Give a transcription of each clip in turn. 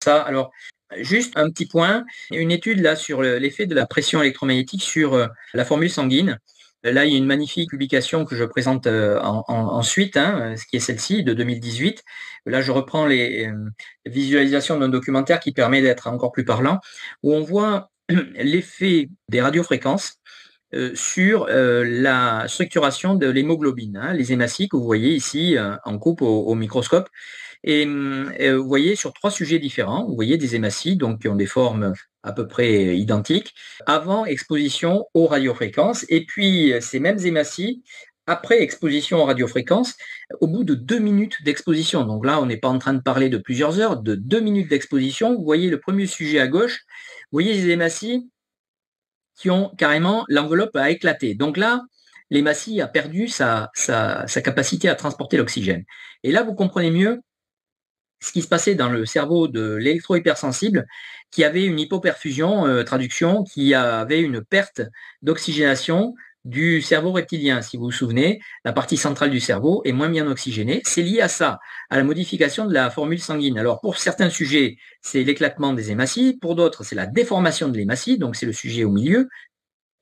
Ça, alors, juste un petit point, il y a une étude là sur l'effet de la pression électromagnétique sur la formule sanguine. Là, il y a une magnifique publication que je présente ensuite, hein, qui est celle-ci de 2018. Là, je reprends les visualisations d'un documentaire qui permet d'être encore plus parlant, où on voit l'effet des radiofréquences sur la structuration de l'hémoglobine, hein, les hématies que vous voyez ici en coupe au microscope. Et vous voyez sur 3 sujets différents, vous voyez des hématies donc qui ont des formes à peu près identiques, avant exposition aux radiofréquences et puis ces mêmes hématies après exposition aux radiofréquences, au bout de 2 minutes d'exposition. Donc là, on n'est pas en train de parler de plusieurs heures, de 2 minutes d'exposition. Vous voyez le premier sujet à gauche, vous voyez les hématies qui ont carrément, l'enveloppe a éclaté. Donc là, l'hématie a perdu sa capacité à transporter l'oxygène. Et là, vous comprenez mieux ce qui se passait dans le cerveau de l'électro-hypersensible qui avait une hypoperfusion, traduction, qui avait une perte d'oxygénation du cerveau reptilien. Si vous vous souvenez, la partie centrale du cerveau est moins bien oxygénée. C'est lié à ça, à la modification de la formule sanguine. Alors, pour certains sujets, c'est l'éclatement des hématies. Pour d'autres, c'est la déformation de l'hématie, donc c'est le sujet au milieu.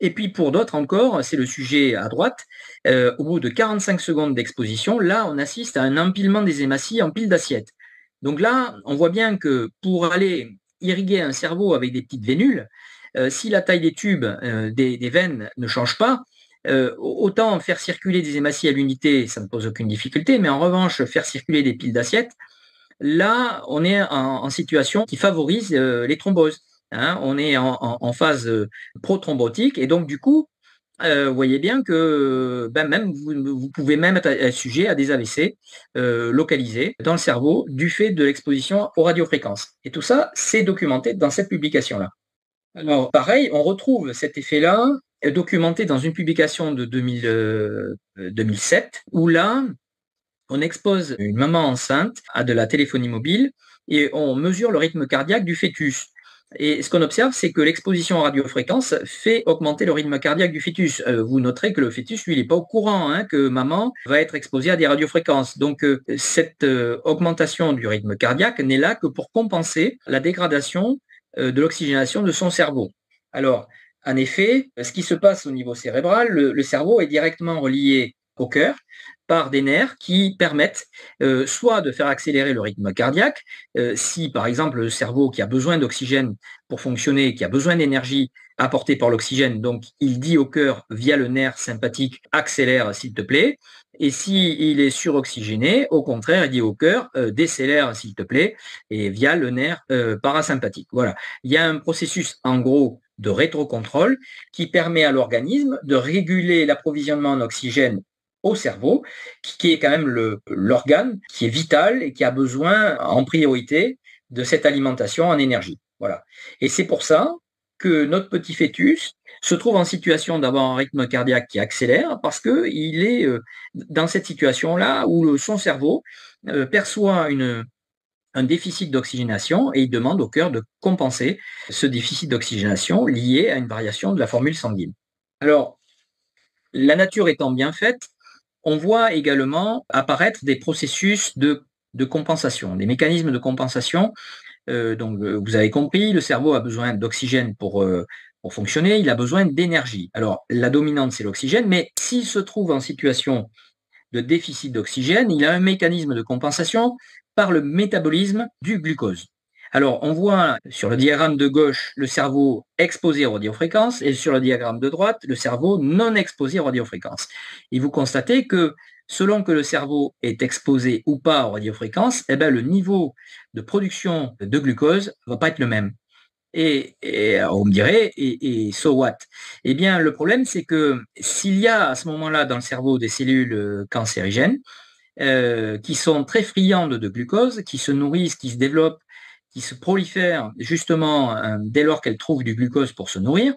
Et puis pour d'autres encore, c'est le sujet à droite. Au bout de 45 secondes d'exposition, là, on assiste à un empilement des hématies en pile d'assiettes. Donc là, on voit bien que pour aller irriguer un cerveau avec des petites vénules, si la taille des tubes, des veines ne change pas, autant faire circuler des hématies à l'unité, ça ne pose aucune difficulté, mais en revanche, faire circuler des piles d'assiettes, là, on est en situation qui favorise les thromboses. Hein, on est en phase prothrombotique et donc du coup, vous voyez bien que même vous pouvez même être sujet à des AVC localisés dans le cerveau du fait de l'exposition aux radiofréquences. Et tout ça, c'est documenté dans cette publication-là. Alors, pareil, on retrouve cet effet-là documenté dans une publication de 2007, où là, on expose une maman enceinte à de la téléphonie mobile et on mesure le rythme cardiaque du fœtus. Et ce qu'on observe, c'est que l'exposition aux radiofréquences fait augmenter le rythme cardiaque du fœtus. Vous noterez que le fœtus, lui, il n'est pas au courant hein, que maman va être exposée à des radiofréquences. Donc, cette augmentation du rythme cardiaque n'est là que pour compenser la dégradation de l'oxygénation de son cerveau. Alors, en effet, ce qui se passe au niveau cérébral, le cerveau est directement relié au cœur par des nerfs qui permettent soit de faire accélérer le rythme cardiaque, si par exemple le cerveau qui a besoin d'oxygène pour fonctionner, qui a besoin d'énergie apportée par l'oxygène, donc il dit au cœur via le nerf sympathique accélère s'il te plaît, et s'il est suroxygéné, au contraire, il dit au cœur décélère s'il te plaît, et via le nerf parasympathique. Voilà, il y a un processus en gros de rétrocontrôle qui permet à l'organisme de réguler l'approvisionnement en oxygène au cerveau, qui est quand même l'organe qui est vital et qui a besoin en priorité de cette alimentation en énergie. Voilà. Et c'est pour ça que notre petit fœtus se trouve en situation d'avoir un rythme cardiaque qui accélère parce qu'il est dans cette situation-là où son cerveau perçoit un déficit d'oxygénation et il demande au cœur de compenser ce déficit d'oxygénation lié à une variation de la formule sanguine. Alors, la nature étant bien faite, on voit également apparaître des processus de compensation, des mécanismes de compensation. Donc, vous avez compris, le cerveau a besoin d'oxygène pour fonctionner, il a besoin d'énergie. Alors, la dominante, c'est l'oxygène, mais s'il se trouve en situation de déficit d'oxygène, il a un mécanisme de compensation par le métabolisme du glucose. Alors, on voit sur le diagramme de gauche le cerveau exposé aux radiofréquences et sur le diagramme de droite le cerveau non exposé aux radiofréquences. Et vous constatez que selon que le cerveau est exposé ou pas aux radiofréquences, eh bien, le niveau de production de glucose ne va pas être le même. Et on me dirait, et so what? Eh bien, le problème, c'est que s'il y a à ce moment-là dans le cerveau des cellules cancérigènes, qui sont très friandes de glucose, qui se nourrissent, qui se développent, qui se prolifèrent justement dès lors qu'elles trouvent du glucose pour se nourrir,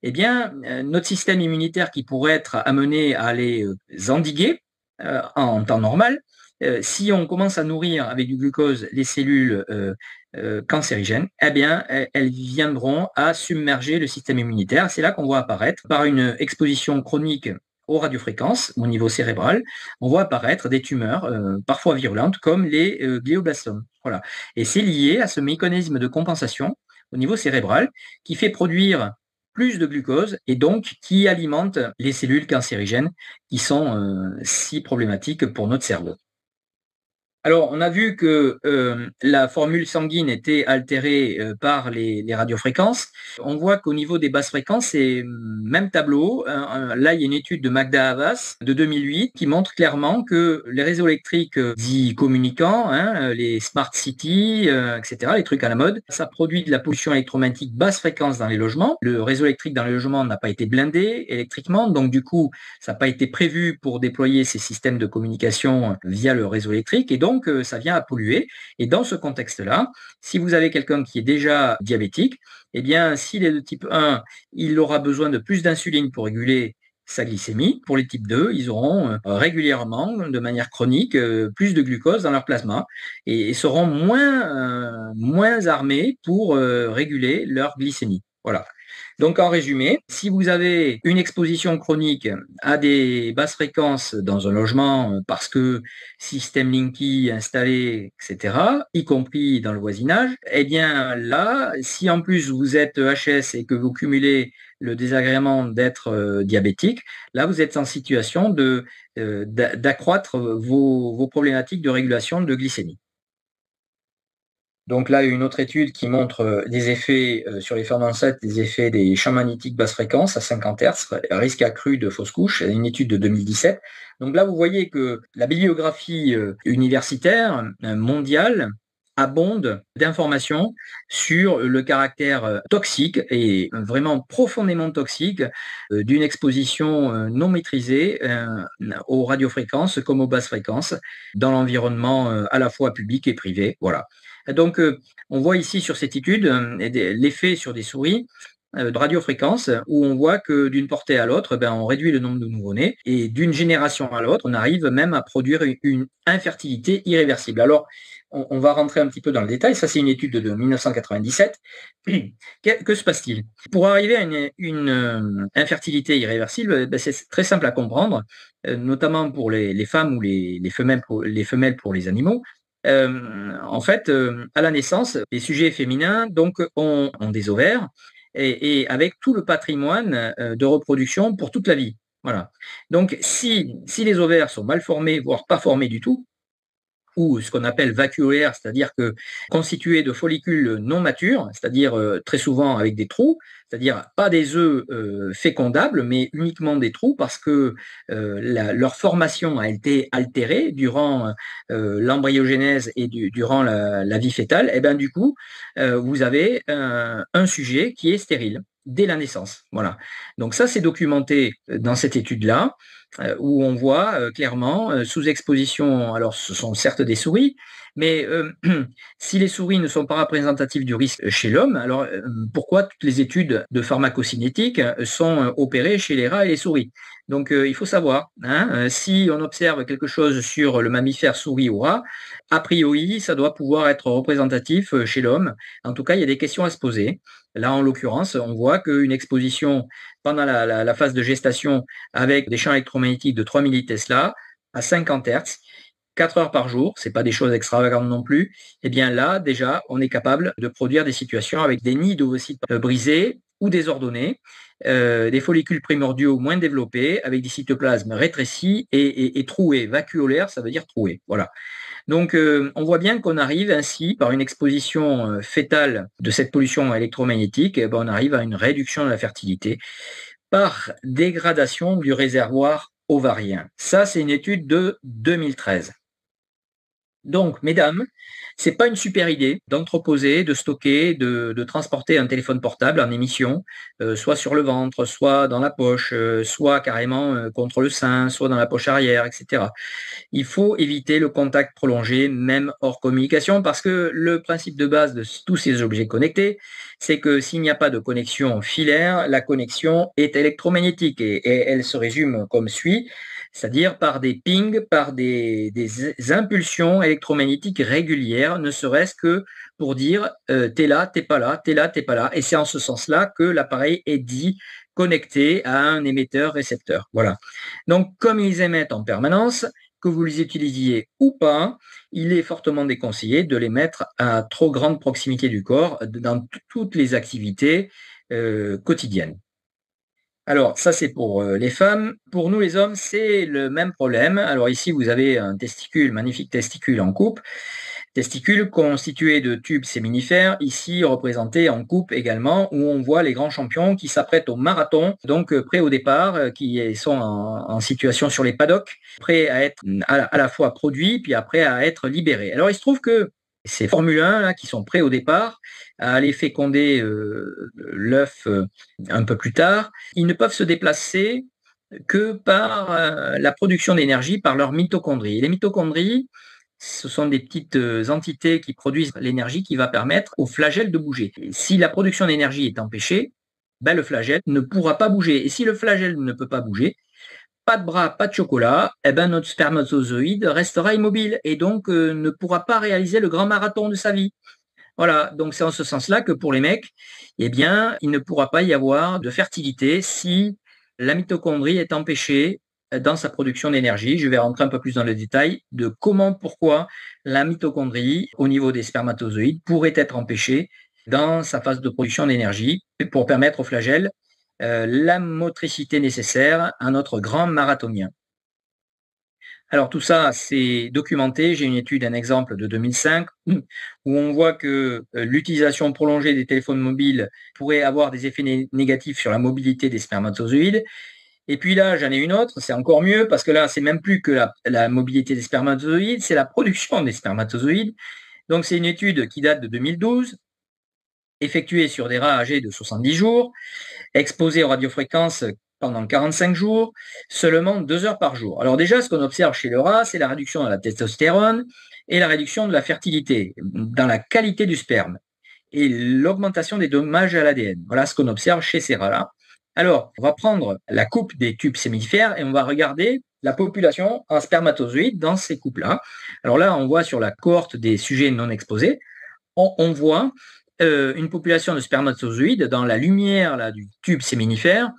eh bien, notre système immunitaire qui pourrait être amené à les endiguer en temps normal, si on commence à nourrir avec du glucose les cellules cancérigènes, eh bien, elles viendront à submerger le système immunitaire. C'est là qu'on voit apparaître, par une exposition chronique aux radiofréquences au niveau cérébral, on voit apparaître des tumeurs parfois virulentes comme les glioblastomes. Voilà. Voilà. Et c'est lié à ce mécanisme de compensation au niveau cérébral qui fait produire plus de glucose et donc qui alimente les cellules cancérigènes qui sont si problématiques pour notre cerveau. Alors, on a vu que la formule sanguine était altérée par les radiofréquences. On voit qu'au niveau des basses fréquences, c'est même tableau. Là, il y a une étude de Magda Havas de 2008 qui montre clairement que les réseaux électriques dits communicants, les smart cities, etc., les trucs à la mode, ça produit de la pollution électromagnétique basse fréquence dans les logements. Le réseau électrique dans les logements n'a pas été blindé électriquement, donc du coup, ça n'a pas été prévu pour déployer ces systèmes de communication via le réseau électrique et donc ça vient à polluer. Et dans ce contexte-là, si vous avez quelqu'un qui est déjà diabétique, eh bien, s'il est de type 1, il aura besoin de plus d'insuline pour réguler sa glycémie. Pour les types 2, ils auront régulièrement, de manière chronique, plus de glucose dans leur plasma et seront moins armés pour réguler leur glycémie. Voilà. Donc en résumé, si vous avez une exposition chronique à des basses fréquences dans un logement parce que système Linky installé, etc., y compris dans le voisinage, eh bien là, si en plus vous êtes HS et que vous cumulez le désagrément d'être diabétique, là vous êtes en situation d'accroître vos problématiques de régulation de glycémie. Donc là, il y a une autre étude qui montre des effets sur les femmes enceintes, des effets des champs magnétiques basse fréquence à 50 Hz, risque accru de fausse couche, une étude de 2017. Donc là, vous voyez que la bibliographie universitaire mondiale abonde d'informations sur le caractère toxique et vraiment profondément toxique d'une exposition non maîtrisée aux radiofréquences comme aux basses fréquences dans l'environnement à la fois public et privé. Voilà. Donc, on voit ici sur cette étude l'effet sur des souris de radiofréquence où on voit que d'une portée à l'autre, on réduit le nombre de nouveau-nés et d'une génération à l'autre, on arrive même à produire une infertilité irréversible. Alors, on va rentrer un petit peu dans le détail. Ça, c'est une étude de 1997. Que se passe-t-il? Pour arriver à une infertilité irréversible, c'est très simple à comprendre, notamment pour les femmes ou les femelles pour les animaux. En fait, à la naissance, les sujets féminins donc ont des ovaires et avec tout le patrimoine de reproduction pour toute la vie. Voilà. Donc, si les ovaires sont mal formés, voire pas formés du tout, ou ce qu'on appelle vacuolaire, c'est-à-dire que constitué de follicules non matures, c'est-à-dire très souvent avec des trous, c'est-à-dire pas des œufs fécondables, mais uniquement des trous parce que leur formation a été altérée durant l'embryogenèse et durant la vie fétale, et bien du coup, vous avez un sujet qui est stérile dès la naissance. Voilà. Donc ça, c'est documenté dans cette étude-là où on voit clairement sous exposition, alors ce sont certes des souris, mais si les souris ne sont pas représentatives du risque chez l'homme, alors pourquoi toutes les études de pharmacocinétique sont opérées chez les rats et les souris? Donc il faut savoir, si on observe quelque chose sur le mammifère souris ou rat, a priori, ça doit pouvoir être représentatif chez l'homme. En tout cas, il y a des questions à se poser. Là, en l'occurrence, on voit qu'une exposition pendant la phase de gestation avec des champs électromagnétiques de 3 millitesla à 50 Hz, 4 heures par jour, c'est pas des choses extravagantes non plus, et bien là, déjà, on est capable de produire des situations avec des nids d'ovocytes brisés ou désordonnés, des follicules primordiaux moins développés, avec des cytoplasmes rétrécis et troués. Vacuolaire, ça veut dire troué. Voilà. Donc, on voit bien qu'on arrive ainsi, par une exposition fétale de cette pollution électromagnétique, on arrive à une réduction de la fertilité par dégradation du réservoir ovarien. Ça, c'est une étude de 2013. Donc, mesdames, c'est pas une super idée d'entreposer, de stocker, de transporter un téléphone portable en émission, soit sur le ventre, soit dans la poche, soit carrément contre le sein, soit dans la poche arrière, etc. Il faut éviter le contact prolongé, même hors communication, parce que le principe de base de tous ces objets connectés, c'est que s'il n'y a pas de connexion filaire, la connexion est électromagnétique et elle se résume comme suit, c'est-à-dire par des pings, par des impulsions électromagnétiques régulières, ne serait-ce que pour dire t'es là, t'es pas là, t'es là, t'es pas là. Et c'est en ce sens-là que l'appareil est dit connecté à un émetteur-récepteur. Voilà. Donc, comme ils émettent en permanence, que vous les utilisiez ou pas, il est fortement déconseillé de les mettre à trop grande proximité du corps dans toutes les activités quotidiennes. Alors, ça, c'est pour les femmes. Pour nous, les hommes, c'est le même problème. Alors ici, vous avez un testicule, magnifique testicule en coupe. Testicule constitué de tubes séminifères, ici représentés en coupe également, où on voit les grands champions qui s'apprêtent au marathon, donc prêts au départ, qui sont en situation sur les paddocks, prêts à être à la fois produits, puis après à être libérés. Alors il se trouve que ces Formule 1 là, qui sont prêts au départ, à aller féconder l'œuf un peu plus tard, ils ne peuvent se déplacer que par la production d'énergie par leurs mitochondries. Et les mitochondries, ce sont des petites entités qui produisent l'énergie qui va permettre au flagelle de bouger. Et si la production d'énergie est empêchée, ben le flagelle ne pourra pas bouger. Et si le flagelle ne peut pas bouger, pas de bras, pas de chocolat, eh ben notre spermatozoïde restera immobile et donc ne pourra pas réaliser le grand marathon de sa vie. Voilà, donc c'est en ce sens-là que pour les mecs, eh bien, il ne pourra pas y avoir de fertilité si la mitochondrie est empêchée dans sa production d'énergie. Je vais rentrer un peu plus dans le détail de comment, pourquoi la mitochondrie, au niveau des spermatozoïdes, pourrait être empêchée dans sa phase de production d'énergie pour permettre au flagelle la motricité nécessaire à notre grand marathonien. Alors tout ça, c'est documenté. J'ai une étude, un exemple de 2005, où on voit que l'utilisation prolongée des téléphones mobiles pourrait avoir des effets négatifs sur la mobilité des spermatozoïdes. Et puis là, j'en ai une autre, c'est encore mieux, parce que là, c'est même plus que la mobilité des spermatozoïdes, c'est la production des spermatozoïdes. Donc c'est une étude qui date de 2012, effectuée sur des rats âgés de 70 jours, exposés aux radiofréquences pendant 45 jours, seulement 2 heures par jour. Alors déjà, ce qu'on observe chez le rat, c'est la réduction de la testostérone et la réduction de la fertilité dans la qualité du sperme et l'augmentation des dommages à l'ADN. Voilà ce qu'on observe chez ces rats-là. Alors, on va prendre la coupe des tubes séminifères et on va regarder la population en spermatozoïdes dans ces coupes-là. Alors là, on voit sur la cohorte des sujets non exposés, on voit une population de spermatozoïdes dans la lumière là, du tube séminifère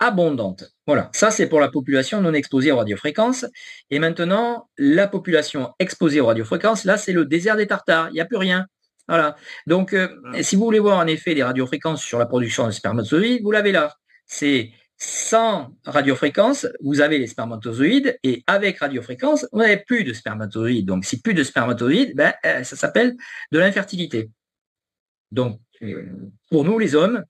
abondante. Voilà, ça c'est pour la population non exposée aux radiofréquences. Et maintenant, la population exposée aux radiofréquences, là c'est le désert des Tartares, il n'y a plus rien. Voilà. Donc, si vous voulez voir en effet les radiofréquences sur la production de spermatozoïdes, vous l'avez là. C'est sans radiofréquence, vous avez les spermatozoïdes, et avec radiofréquence, vous n'avez plus de spermatozoïdes. Donc, si plus de spermatozoïdes, ben, ça s'appelle de l'infertilité. Donc, pour nous, les hommes,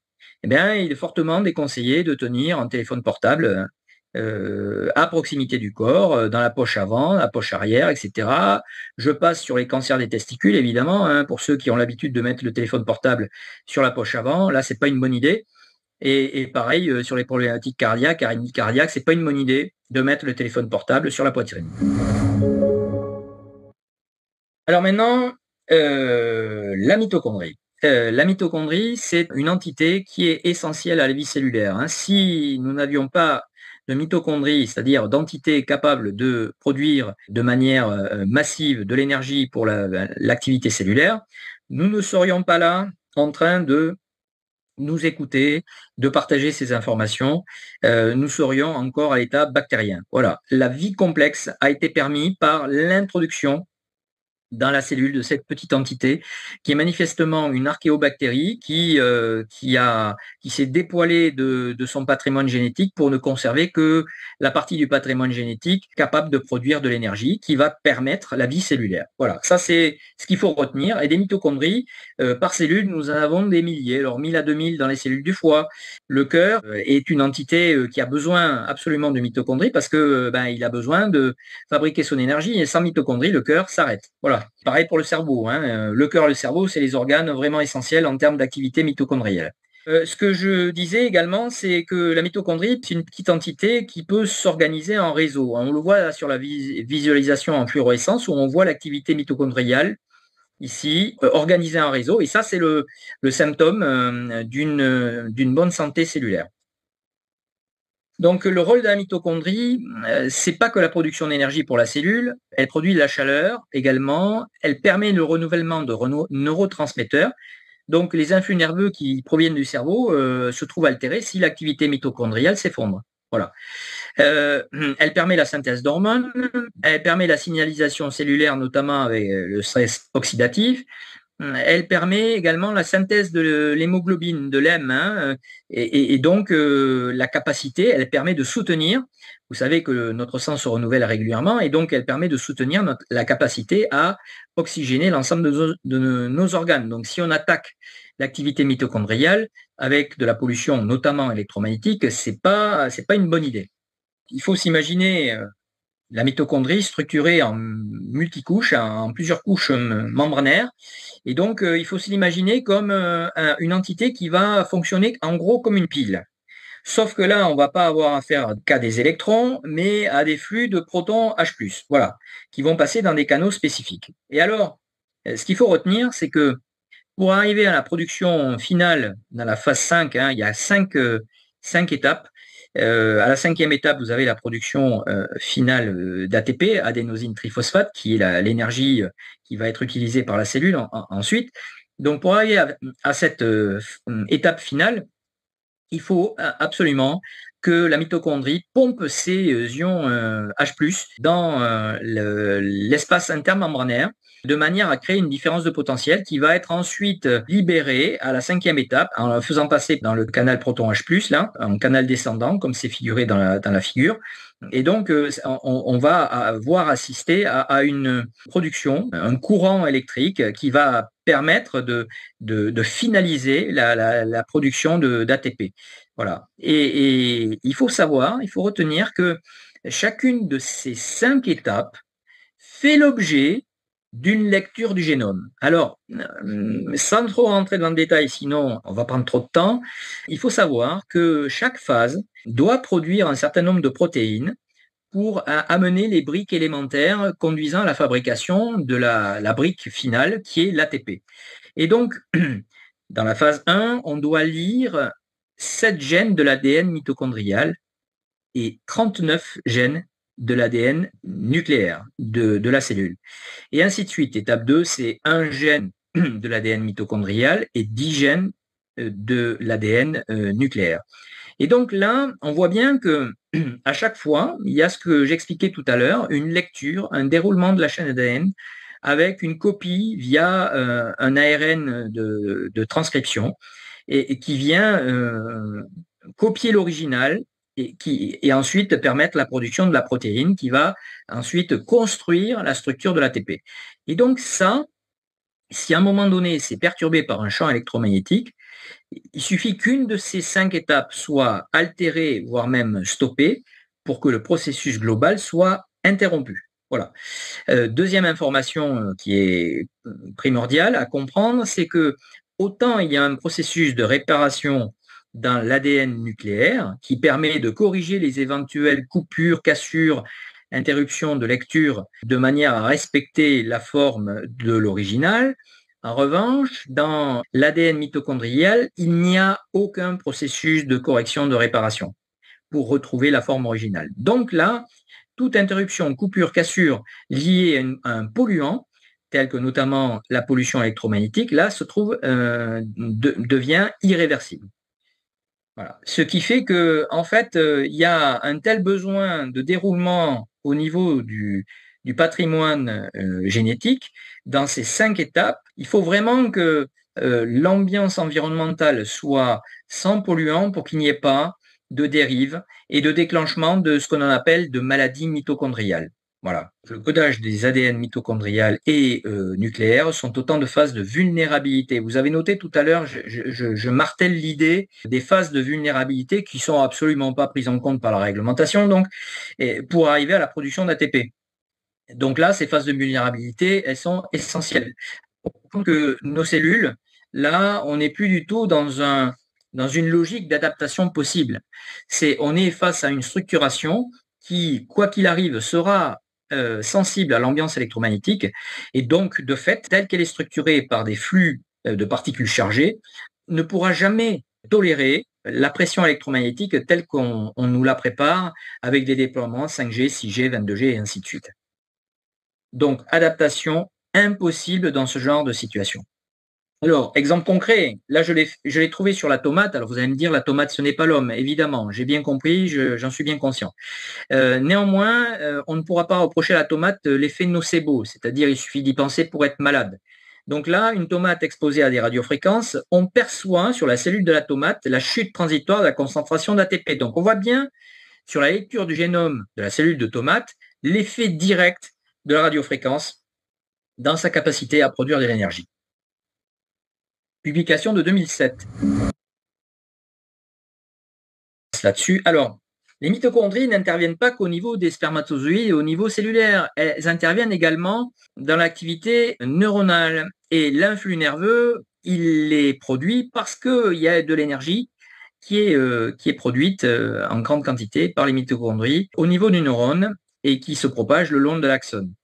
eh bien, il est fortement déconseillé de tenir un téléphone portable à proximité du corps, dans la poche avant, la poche arrière, etc. Je passe sur les cancers des testicules, évidemment, hein, pour ceux qui ont l'habitude de mettre le téléphone portable sur la poche avant. Là, c'est pas une bonne idée. Et pareil, sur les problématiques cardiaques, arythmie cardiaque, c'est pas une bonne idée de mettre le téléphone portable sur la poitrine. Alors maintenant, la mitochondrie. La mitochondrie, c'est une entité qui est essentielle à la vie cellulaire. Hein. Si nous n'avions pas de mitochondrie, c'est-à-dire d'entités capables de produire de manière massive de l'énergie pour l'activité cellulaire, nous ne serions pas là en train de nous écouter, de partager ces informations, nous serions encore à l'état bactérien. Voilà, la vie complexe a été permise par l'introduction dans la cellule de cette petite entité qui est manifestement une archéobactérie qui s'est dépoilée de son patrimoine génétique pour ne conserver que la partie du patrimoine génétique capable de produire de l'énergie qui va permettre la vie cellulaire. Voilà, ça c'est ce qu'il faut retenir. Et des mitochondries, par cellule, nous en avons des milliers, alors 1000 à 2000 dans les cellules du foie. Le cœur est une entité qui a besoin absolument de mitochondries parce que il a besoin de fabriquer son énergie et sans mitochondries, le cœur s'arrête. Voilà. Pareil pour le cerveau. Hein. Le cœur et le cerveau, c'est les organes vraiment essentiels en termes d'activité mitochondrielle. Ce que je disais également, c'est que la mitochondrie, c'est une petite entité qui peut s'organiser en réseau. On le voit là sur la visualisation en fluorescence où on voit l'activité mitochondriale ici, organisée en réseau. Et ça, c'est le symptôme d'une bonne santé cellulaire. Donc le rôle de la mitochondrie, c'est pas que la production d'énergie pour la cellule, elle produit de la chaleur également, elle permet le renouvellement de neurotransmetteurs. Donc les influx nerveux qui proviennent du cerveau se trouvent altérés si l'activité mitochondriale s'effondre. Voilà. Elle permet la synthèse d'hormones, elle permet la signalisation cellulaire, notamment avec le stress oxydatif. Elle permet également la synthèse de l'hémoglobine, de l'hème, hein, et donc la capacité, elle permet de soutenir, vous savez que notre sang se renouvelle régulièrement, et donc elle permet de soutenir la capacité à oxygéner l'ensemble de nos organes. Donc si on attaque l'activité mitochondriale avec de la pollution, notamment électromagnétique, c'est pas une bonne idée. Il faut s'imaginer la mitochondrie structurée en multicouches, en plusieurs couches membranaires. Et donc, il faut s'imaginer comme une entité qui va fonctionner en gros comme une pile. Sauf que là, on ne va pas avoir affaire qu'à des électrons, mais à des flux de protons H+, voilà, qui vont passer dans des canaux spécifiques. Et alors, ce qu'il faut retenir, c'est que pour arriver à la production finale dans la phase 5, hein, il y a cinq étapes. À la 5e étape, vous avez la production finale d'ATP, adénosine triphosphate, qui est l'énergie qui va être utilisée par la cellule ensuite. Donc, pour arriver à cette étape finale, il faut absolument que la mitochondrie pompe ces ions H+, dans l'espace intermembranaire, de manière à créer une différence de potentiel qui va être ensuite libérée à la 5e étape en la faisant passer dans le canal proton H+, là, en canal descendant, comme c'est figuré dans la figure. Et donc, on va avoir assisté à une production, un courant électrique qui va permettre de finaliser la production d'ATP. Voilà. Et il faut savoir, il faut retenir que chacune de ces 5 étapes fait l'objet d'une lecture du génome. Alors, sans trop rentrer dans le détail, sinon on va prendre trop de temps, il faut savoir que chaque phase doit produire un certain nombre de protéines pour amener les briques élémentaires conduisant à la fabrication de la brique finale qui est l'ATP. Et donc, dans la phase 1, on doit lire 7 gènes de l'ADN mitochondrial et 39 gènes de l'ADN nucléaire de la cellule. Et ainsi de suite. Étape 2, c'est un gène de l'ADN mitochondrial et 10 gènes de l'ADN nucléaire. Et donc là, on voit bien que à chaque fois, il y a ce que j'expliquais tout à l'heure, une lecture, un déroulement de la chaîne ADN avec une copie via un ARN de transcription et qui vient copier l'original et ensuite permettre la production de la protéine qui va ensuite construire la structure de l'ATP. Et donc ça, si à un moment donné c'est perturbé par un champ électromagnétique, il suffit qu'une de ces 5 étapes soit altérée, voire même stoppée, pour que le processus global soit interrompu. Voilà. Deuxième information qui est primordiale à comprendre, c'est que autant il y a un processus de réparation dans l'ADN nucléaire qui permet de corriger les éventuelles coupures, cassures, interruptions de lecture de manière à respecter la forme de l'original. En revanche, dans l'ADN mitochondrial, il n'y a aucun processus de correction de réparation pour retrouver la forme originale. Donc là, toute interruption, coupure, cassure liée à un polluant, tel que notamment la pollution électromagnétique, là se trouve devient irréversible. Voilà. Ce qui fait que, en fait, il y a un tel besoin de déroulement au niveau du patrimoine génétique dans ces 5 étapes. Il faut vraiment que l'ambiance environnementale soit sans polluants pour qu'il n'y ait pas de dérive et de déclenchement de ce qu'on appelle de maladies mitochondriales. Voilà. Le codage des ADN mitochondriales et nucléaires sont autant de phases de vulnérabilité. Vous avez noté tout à l'heure, je martèle l'idée des phases de vulnérabilité qui sont absolument pas prises en compte par la réglementation, donc, pour arriver à la production d'ATP. Donc là, ces phases de vulnérabilité, elles sont essentielles. Donc, nos cellules, là, on n'est plus du tout dans une logique d'adaptation possible. On est face à une structuration qui, quoi qu'il arrive, sera sensible à l'ambiance électromagnétique et donc, de fait, telle qu'elle est structurée par des flux de particules chargées, ne pourra jamais tolérer la pression électromagnétique telle qu'on nous la prépare avec des déploiements 5G, 6G, 22G et ainsi de suite. Donc, adaptation impossible dans ce genre de situation. Alors, exemple concret, là je l'ai trouvé sur la tomate. Alors vous allez me dire, la tomate ce n'est pas l'homme, évidemment, j'ai bien compris, j'en suis bien conscient. Néanmoins, on ne pourra pas reprocher à la tomate l'effet nocebo, c'est-à-dire il suffit d'y penser pour être malade. Donc là, une tomate exposée à des radiofréquences, on perçoit sur la cellule de la tomate la chute transitoire de la concentration d'ATP. Donc on voit bien sur la lecture du génome de la cellule de tomate l'effet direct de la radiofréquence dans sa capacité à produire de l'énergie. Publication de 2007. Là-dessus. Alors, les mitochondries n'interviennent pas qu'au niveau des spermatozoïdes et au niveau cellulaire. Elles interviennent également dans l'activité neuronale. Et l'influx nerveux, il est produit parce qu'il y a de l'énergie qui est produite en grande quantité par les mitochondries au niveau du neurone et qui se propage le long de l'axone.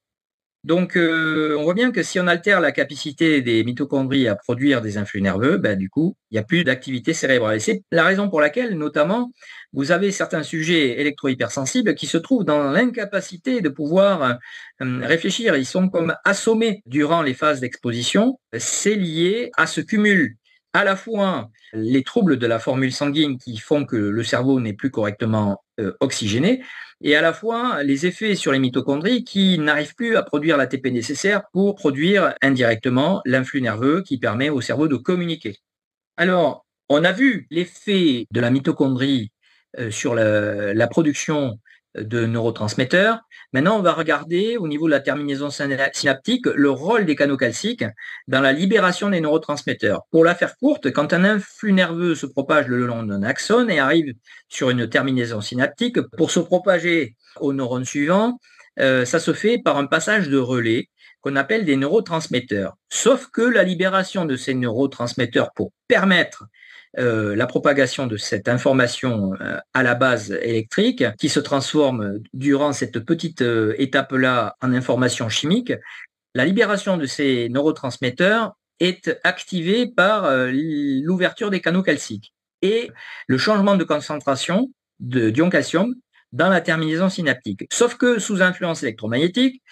Donc, on voit bien que si on altère la capacité des mitochondries à produire des influx nerveux, du coup, il n'y a plus d'activité cérébrale. Et c'est la raison pour laquelle, notamment, vous avez certains sujets électro-hypersensibles qui se trouvent dans l'incapacité de pouvoir réfléchir. Ils sont comme assommés durant les phases d'exposition. C'est lié à ce cumul à la fois les troubles de la formule sanguine qui font que le cerveau n'est plus correctement oxygéné, et à la fois les effets sur les mitochondries qui n'arrivent plus à produire l'ATP nécessaire pour produire indirectement l'influx nerveux qui permet au cerveau de communiquer. Alors, on a vu l'effet de la mitochondrie sur la production de neurotransmetteurs. Maintenant, on va regarder au niveau de la terminaison synaptique le rôle des canaux calciques dans la libération des neurotransmetteurs. Pour la faire courte, quand un influx nerveux se propage le long d'un axone et arrive sur une terminaison synaptique, pour se propager au neurone suivant, ça se fait par un passage de relais qu'on appelle des neurotransmetteurs. Sauf que la libération de ces neurotransmetteurs pour permettre la propagation de cette information à la base électrique qui se transforme durant cette petite étape-là en information chimique, la libération de ces neurotransmetteurs est activée par l'ouverture des canaux calciques et le changement de concentration d'ion calcium dans la terminaison synaptique. Sauf que sous influence électromagnétique,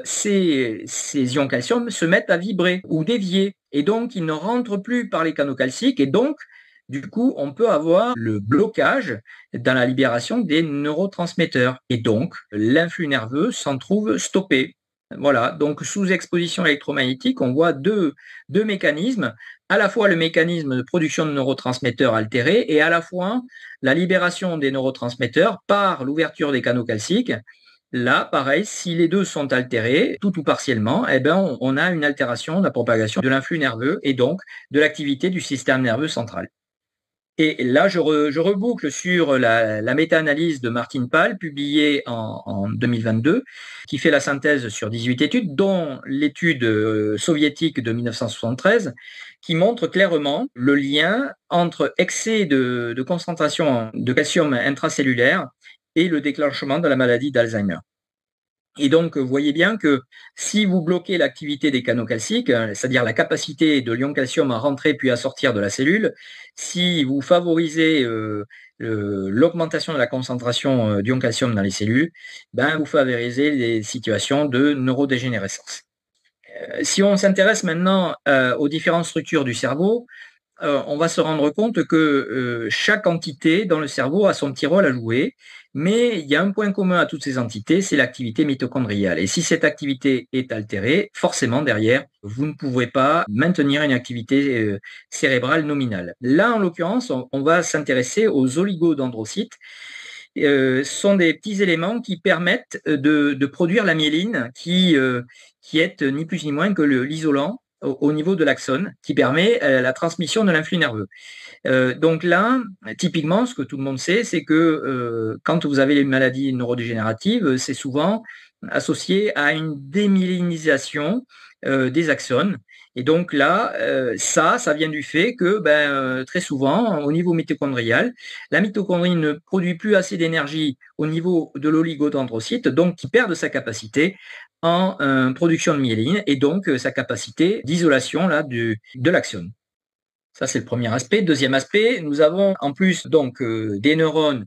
ces ions calcium se mettent à vibrer ou dévier et donc ils ne rentrent plus par les canaux calciques et donc du coup, on peut avoir le blocage dans la libération des neurotransmetteurs et donc l'influx nerveux s'en trouve stoppé. Voilà, donc sous exposition électromagnétique, on voit deux mécanismes, à la fois le mécanisme de production de neurotransmetteurs altérés et à la fois la libération des neurotransmetteurs par l'ouverture des canaux calciques. Là, pareil, si les deux sont altérés, tout ou partiellement, on a une altération de la propagation de l'influx nerveux et donc de l'activité du système nerveux central. Et là, je reboucle sur la méta-analyse de Martin Pal, publiée en 2022, qui fait la synthèse sur 18 études, dont l'étude soviétique de 1973, qui montre clairement le lien entre excès de concentration de calcium intracellulaire et le déclenchement de la maladie d'Alzheimer. Et donc, vous voyez bien que si vous bloquez l'activité des canaux calciques, c'est-à-dire la capacité de l'ion calcium à rentrer puis à sortir de la cellule, si vous favorisez l'augmentation de la concentration d'ion calcium dans les cellules, vous favorisez les situations de neurodégénérescence. Si on s'intéresse maintenant aux différentes structures du cerveau, on va se rendre compte que chaque entité dans le cerveau a son petit rôle à jouer, mais il y a un point commun à toutes ces entités, c'est l'activité mitochondriale. Et si cette activité est altérée, forcément derrière, vous ne pourrez pas maintenir une activité cérébrale nominale. Là, en l'occurrence, on va s'intéresser aux oligodendrocytes. Sont des petits éléments qui permettent de produire la myéline qui est ni plus ni moins que l'isolant au niveau de l'axone qui permet la transmission de l'influx nerveux. Donc là, typiquement, ce que tout le monde sait, c'est que quand vous avez une maladie neurodégénérative, c'est souvent associé à une démyélinisation des axones. Et donc là, ça vient du fait que très souvent, au niveau mitochondrial, la mitochondrie ne produit plus assez d'énergie au niveau de l'oligodendrocyte, donc qui perd de sa capacité en production de myéline et donc sa capacité d'isolation de l'axone. Ça, c'est le premier aspect. Deuxième aspect, nous avons en plus donc des neurones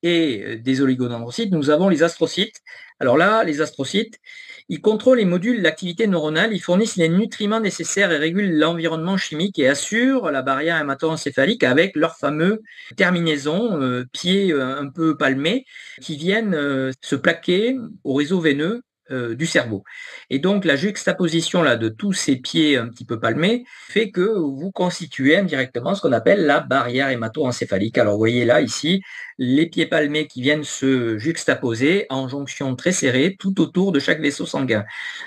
et des oligodendrocytes, nous avons les astrocytes. Alors là, les astrocytes, ils contrôlent et modulent l'activité neuronale, ils fournissent les nutriments nécessaires et régulent l'environnement chimique et assurent la barrière hémato-encéphalique avec leurs fameux terminaisons, pieds un peu palmés, qui viennent se plaquer au réseau veineux du cerveau. Et donc la juxtaposition là de tous ces pieds un petit peu palmés fait que vous constituez indirectement ce qu'on appelle la barrière hémato-encéphalique. Alors vous voyez là ici les pieds palmés qui viennent se juxtaposer en jonction très serrée tout autour de chaque vaisseau sanguin.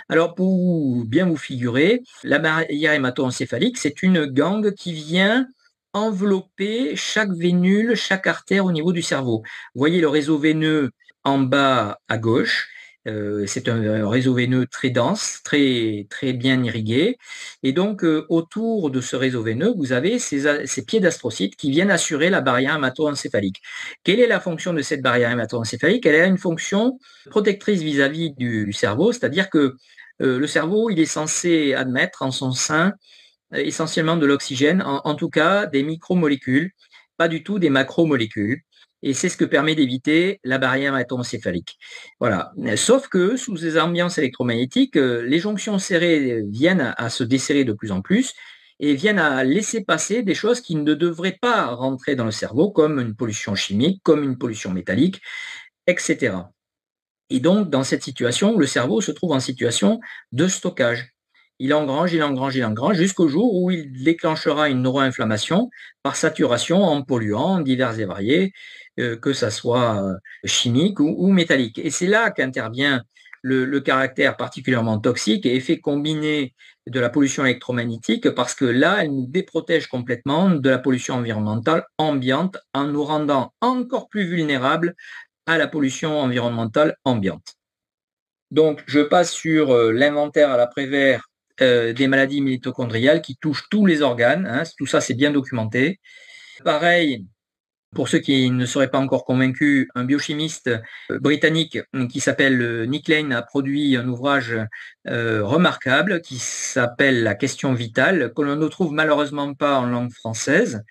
Alors pour bien vous figurer, la barrière hémato-encéphalique, c'est une gangue qui vient envelopper chaque vénule, chaque artère au niveau du cerveau. Vous voyez le réseau veineux en bas à gauche. C'est un réseau veineux très dense, très, très bien irrigué. Et donc, autour de ce réseau veineux, vous avez ces pieds d'astrocytes qui viennent assurer la barrière hémato-encéphalique. Quelle est la fonction de cette barrière hémato-encéphalique? Elle a une fonction protectrice vis-à-vis du cerveau, c'est-à-dire que le cerveau, il est censé admettre en son sein essentiellement de l'oxygène, en tout cas des micromolécules, pas du tout des macromolécules. Et c'est ce que permet d'éviter la barrière hémato-encéphalique. Voilà. Sauf que sous ces ambiances électromagnétiques, les jonctions serrées viennent à se desserrer de plus en plus et viennent à laisser passer des choses qui ne devraient pas rentrer dans le cerveau, comme une pollution chimique, comme une pollution métallique, etc. Et donc, dans cette situation, le cerveau se trouve en situation de stockage. Il engrange, il engrange, il engrange, jusqu'au jour où il déclenchera une neuroinflammation par saturation en polluants divers et variés, que ça soit chimique ou métallique. Et c'est là qu'intervient le caractère particulièrement toxique et effet combiné de la pollution électromagnétique, parce que là, elle nous déprotège complètement de la pollution environnementale ambiante en nous rendant encore plus vulnérables à la pollution environnementale ambiante. Donc, je passe sur l'inventaire à l'après-vert des maladies mitochondriales qui touchent tous les organes. Hein, tout ça, c'est bien documenté. Pareil, pour ceux qui ne seraient pas encore convaincus, un biochimiste britannique qui s'appelle Nick Lane a produit un ouvrage remarquable qui s'appelle La question vitale, que l'on ne trouve malheureusement pas en langue française.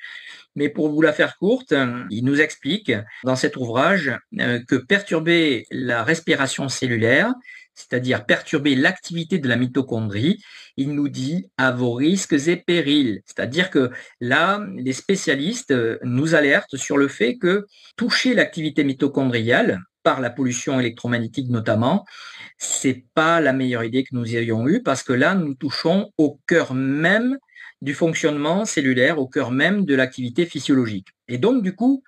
Mais pour vous la faire courte, il nous explique dans cet ouvrage que perturber la respiration cellulaire, c'est-à-dire perturber l'activité de la mitochondrie, il nous dit à vos risques et périls. C'est-à-dire que là, les spécialistes nous alertent sur le fait que toucher l'activité mitochondriale, par la pollution électromagnétique notamment, c'est pas la meilleure idée que nous ayons eue parce que là, nous touchons au cœur même du fonctionnement cellulaire, au cœur même de l'activité physiologique. Et donc, du coup,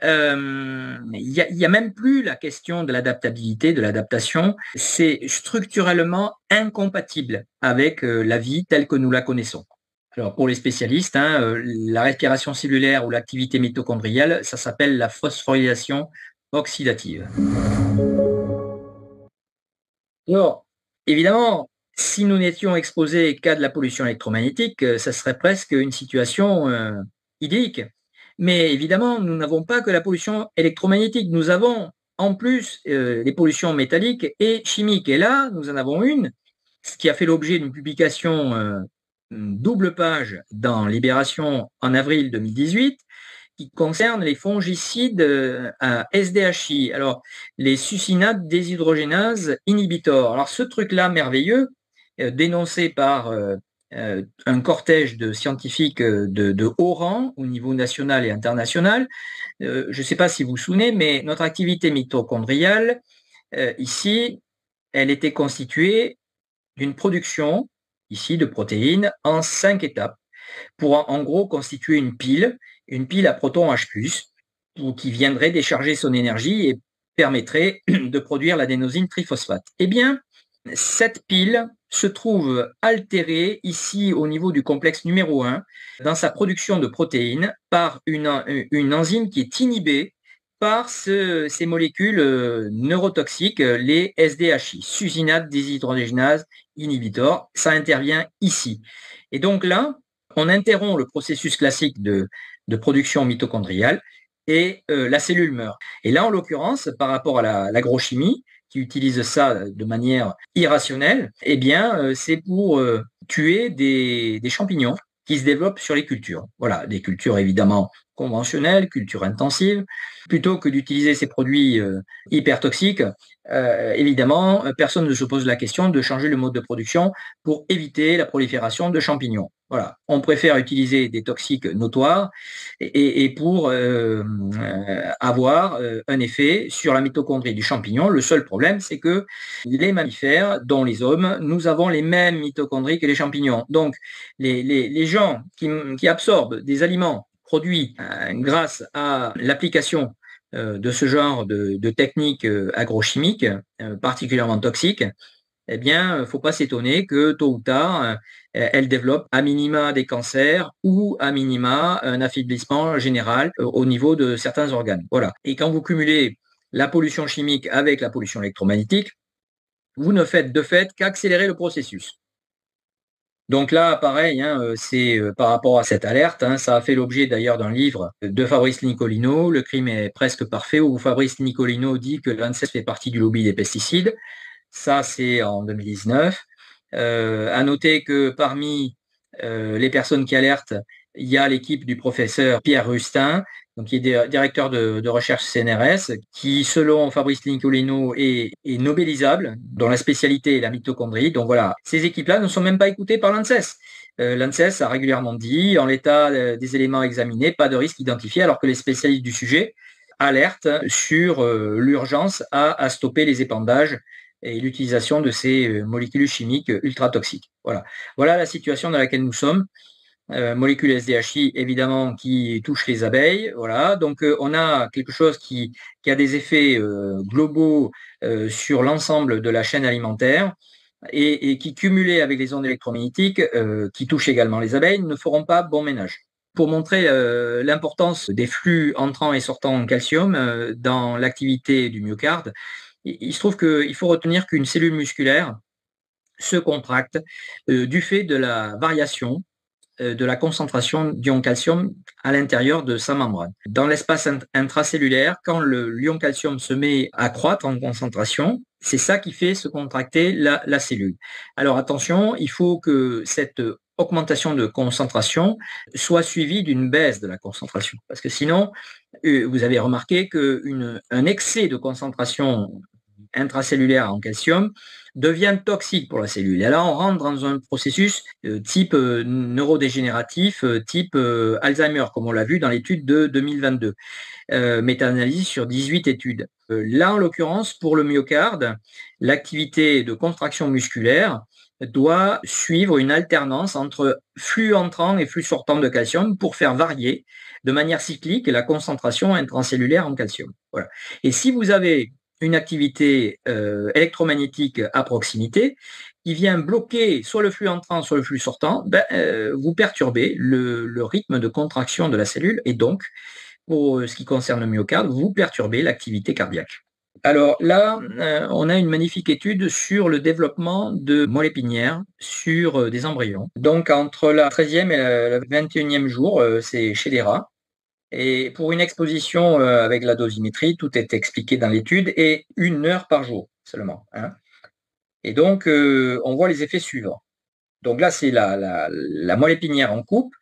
il y a même plus la question de l'adaptabilité, de l'adaptation. C'est structurellement incompatible avec la vie telle que nous la connaissons. Alors, pour les spécialistes, la respiration cellulaire ou l'activité mitochondriale, ça s'appelle la phosphorylation oxydative. Alors, évidemment, si nous n'étions exposés qu'à de la pollution électromagnétique, ça serait presque une situation idyllique. Mais évidemment, nous n'avons pas que la pollution électromagnétique. Nous avons en plus les pollutions métalliques et chimiques. Et là, nous en avons une, ce qui a fait l'objet d'une publication double page dans Libération en avril 2018, qui concerne les fongicides à SDHI, alors les succinates déshydrogénases inhibitors. Alors ce truc-là merveilleux, dénoncé par un cortège de scientifiques de haut rang au niveau national et international. Je ne sais pas si vous vous souvenez, mais notre activité mitochondriale, ici, elle était constituée d'une production, ici, de protéines en 5 étapes pour en gros constituer une pile à protons H+, qui viendrait décharger son énergie et permettrait de produire l'adénosine triphosphate. Eh bien, cette pile se trouve altérée ici au niveau du complexe numéro 1 dans sa production de protéines par une enzyme qui est inhibée par ces molécules neurotoxiques, les SDHI, succinate déshydrogénase inhibitor. Ça intervient ici. Et donc là, on interrompt le processus classique de production mitochondriale et la cellule meurt. Et là, en l'occurrence, par rapport à l'agrochimie, qui utilise ça de manière irrationnelle, eh bien, c'est pour tuer des champignons. qui se développent sur les cultures. Voilà, des cultures évidemment conventionnelles, cultures intensives. Plutôt que d'utiliser ces produits hyper toxiques, évidemment, personne ne se pose la question de changer le mode de production pour éviter la prolifération de champignons. Voilà, on préfère utiliser des toxiques notoires et pour avoir un effet sur la mitochondrie du champignon. Le seul problème, c'est que les mammifères, dont les hommes, nous avons les mêmes mitochondries que les champignons. Donc, les gens qui absorbent des aliments produits grâce à l'application de ce genre de techniques agrochimiques particulièrement toxiques, eh bien, il ne faut pas s'étonner que tôt ou tard, elles développent à minima des cancers ou à minima un affaiblissement général au niveau de certains organes. Voilà. Et quand vous cumulez la pollution chimique avec la pollution électromagnétique, vous ne faites de fait qu'accélérer le processus. Donc là, pareil, c'est par rapport à cette alerte, ça a fait l'objet d'ailleurs d'un livre de Fabrice Nicolino, Le crime est presque parfait, où Fabrice Nicolino dit que l'ANSES fait partie du lobby des pesticides. Ça, c'est en 2019. À noter que parmi les personnes qui alertent, il y a l'équipe du professeur Pierre Rustin, donc qui est directeur de recherche CNRS, qui, selon Fabrice Nicolino, est nobélisable, dont la spécialité est la mitochondrie. Donc voilà, ces équipes-là ne sont même pas écoutées par l'ANSES. L'ANSES a régulièrement dit, en l'état des éléments examinés, pas de risque identifié, alors que les spécialistes du sujet alertent sur l'urgence à stopper les épandages et l'utilisation de ces molécules chimiques ultra toxiques. Voilà. Voilà la situation dans laquelle nous sommes. Molécules SDHI, évidemment, qui touchent les abeilles. Voilà. Donc, on a quelque chose qui a des effets globaux sur l'ensemble de la chaîne alimentaire et qui, cumulés avec les ondes électromagnétiques, qui touchent également les abeilles, ne feront pas bon ménage. Pour montrer l'importance des flux entrants et sortants en calcium dans l'activité du myocarde, il se trouve qu'il faut retenir qu'une cellule musculaire se contracte du fait de la variation de la concentration d'ion calcium à l'intérieur de sa membrane. Dans l'espace intracellulaire, quand l'ion calcium se met à croître en concentration, c'est ça qui fait se contracter la cellule. Alors attention, il faut que cette augmentation de concentration soit suivie d'une baisse de la concentration. Parce que sinon, vous avez remarqué qu'un excès de concentration intracellulaire en calcium devient toxique pour la cellule. Et là, on rentre dans un processus type neurodégénératif, type Alzheimer, comme on l'a vu dans l'étude de 2022. Méta-analyse sur 18 études. Là, en l'occurrence, pour le myocarde, l'activité de contraction musculaire doit suivre une alternance entre flux entrant et flux sortant de calcium pour faire varier de manière cyclique la concentration intracellulaire en calcium. Voilà. Et si vous avez une activité électromagnétique à proximité qui vient bloquer soit le flux entrant, soit le flux sortant, vous perturbez le rythme de contraction de la cellule et donc, pour ce qui concerne le myocarde, vous perturbez l'activité cardiaque. Alors là, on a une magnifique étude sur le développement de moelle épinière sur des embryons. Donc entre la 13e et le 21e jour, c'est chez les rats. Et pour une exposition avec la dosimétrie, tout est expliqué dans l'étude, et 1 heure par jour seulement. Et donc, on voit les effets suivants. Donc là, c'est la moelle épinière en coupe.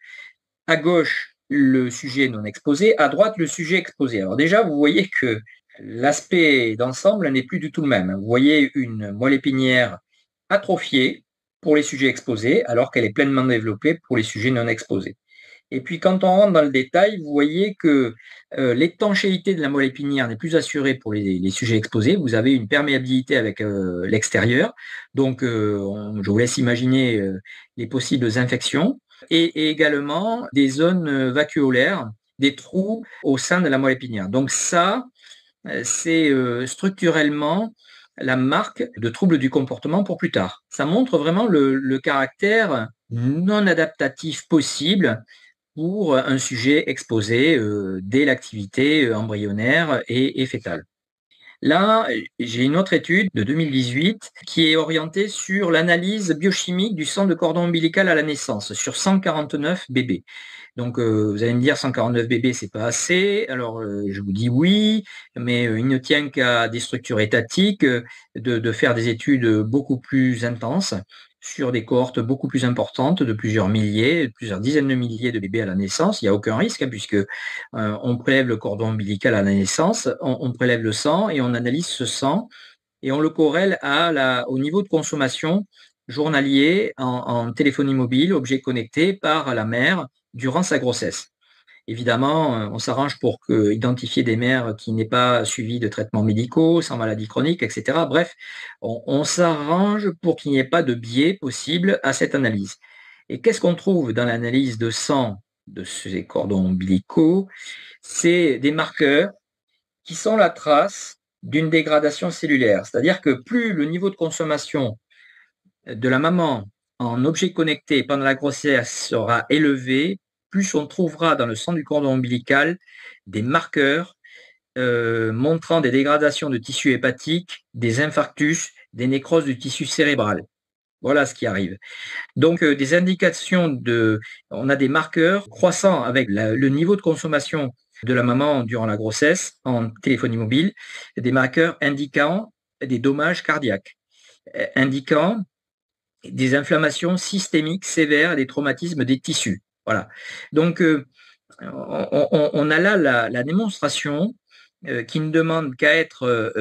À gauche, le sujet non exposé. À droite, le sujet exposé. Alors déjà, vous voyez que l'aspect d'ensemble n'est plus du tout le même. Vous voyez une moelle épinière atrophiée pour les sujets exposés, alors qu'elle est pleinement développée pour les sujets non exposés. Et puis quand on rentre dans le détail, vous voyez que l'étanchéité de la moelle épinière n'est plus assurée pour les sujets exposés. Vous avez une perméabilité avec l'extérieur. Donc je vous laisse imaginer les possibles infections. Et également des zones vacuolaires, des trous au sein de la moelle épinière. Donc ça, c'est structurellement la marque de troubles du comportement pour plus tard. Ça montre vraiment le caractère non adaptatif possible pour un sujet exposé dès l'activité embryonnaire et fétale. Là, j'ai une autre étude de 2018 qui est orientée sur l'analyse biochimique du sang de cordon ombilical à la naissance sur 149 bébés. Donc, vous allez me dire 149 bébés, c'est pas assez. Alors, je vous dis oui, mais il ne tient qu'à des structures étatiques de faire des études beaucoup plus intenses. sur des cohortes beaucoup plus importantes, de plusieurs milliers, plusieurs dizaines de milliers de bébés à la naissance. Il n'y a aucun risque, puisque on prélève le cordon ombilical à la naissance, on prélève le sang et on analyse ce sang et on le corrèle au niveau de consommation journalier en téléphonie mobile, objet connecté par la mère durant sa grossesse. Évidemment, on s'arrange pour identifier des mères qui n'aient pas suivi de traitements médicaux, sans maladie chronique, etc. Bref, on s'arrange pour qu'il n'y ait pas de biais possible à cette analyse. Et qu'est-ce qu'on trouve dans l'analyse de sang de ces cordons ombilicaux? C'est des marqueurs qui sont la trace d'une dégradation cellulaire. C'est-à-dire que plus le niveau de consommation de la maman en objets connectés pendant la grossesse sera élevé, plus on trouvera dans le sang du cordon ombilical des marqueurs montrant des dégradations de tissu hépatique, des infarctus, des nécroses du tissu cérébral. Voilà ce qui arrive. Donc, des indications on a des marqueurs croissants avec le niveau de consommation de la maman durant la grossesse en téléphonie mobile, des marqueurs indiquant des dommages cardiaques, indiquant des inflammations systémiques sévères et des traumatismes des tissus. Voilà. Donc, on a là la démonstration qui ne demande qu'à être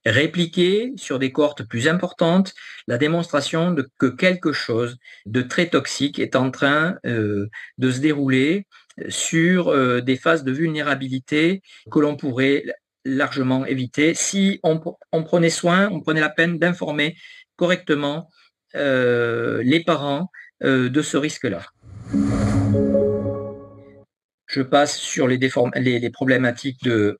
répliquée sur des cohortes plus importantes, la démonstration que quelque chose de très toxique est en train de se dérouler sur des phases de vulnérabilité que l'on pourrait largement éviter si on prenait soin, on prenait la peine d'informer correctement les parents de ce risque-là. Je passe sur les problématiques de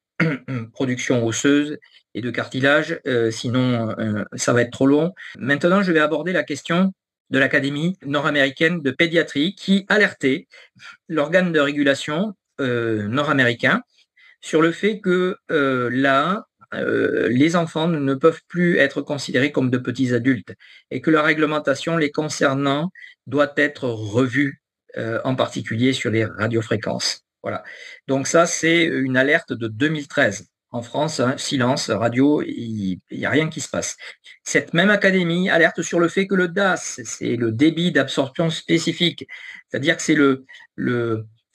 production osseuse et de cartilage, sinon ça va être trop long. Maintenant, je vais aborder la question de l'Académie nord-américaine de pédiatrie qui alertait l'organe de régulation nord-américain sur le fait que les enfants ne peuvent plus être considérés comme de petits adultes et que la réglementation les concernant doit être revue, en particulier sur les radiofréquences. Voilà. Donc ça, c'est une alerte de 2013. En France, silence, radio, il n'y a rien qui se passe. Cette même académie alerte sur le fait que le DAS, c'est le débit d'absorption spécifique, c'est-à-dire que c'est